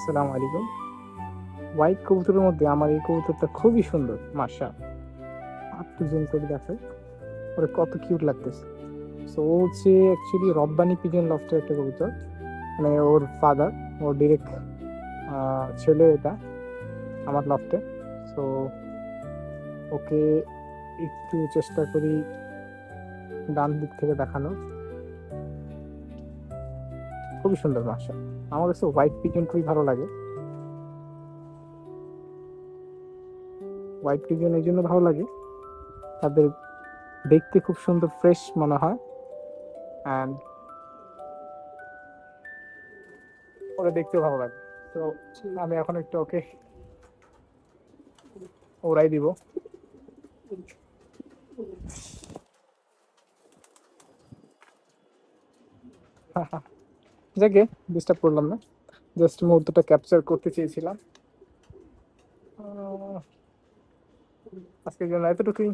আসসালামু আলাইকুম। হোয়াইট কবুতরের মধ্যে আমার এই কবুতরটা খুবই সুন্দর, মাশাআল্লাহ। একটু জুম করে দেখো, ওরে কত কিউট লাগতেছে। সো ও হচ্ছে অ্যাকচুয়ালি রব্বানি পিজন লফটের একটা কবুতর, মানে ওর ফাদার, ওর ডিরেক্ট ছেলে এটা আমার লফটে। সো ওকে একটু চেষ্টা করি ডান দিক থেকে দেখানো। খুবই সুন্দর, মাশাআল্লাহ। আমার কাছে হোয়াইট পিজন খুবই ভালো লাগে। হোয়াইট পিজন এই জন্য ভালো লাগে, তাদের দেখতে খুব সুন্দর, ফ্রেশ মনে হয়। অ্যান্ড ওরা দেখতেও ভালো লাগে। তো আমি এখন একটু ওকে ওড়াই দিব। যাকে ডিস্টার্ব করলাম না, জাস্ট মুহূর্তটা ক্যাপচার করতে চেয়েছিলাম। আজকের জন্য এতটুকুই।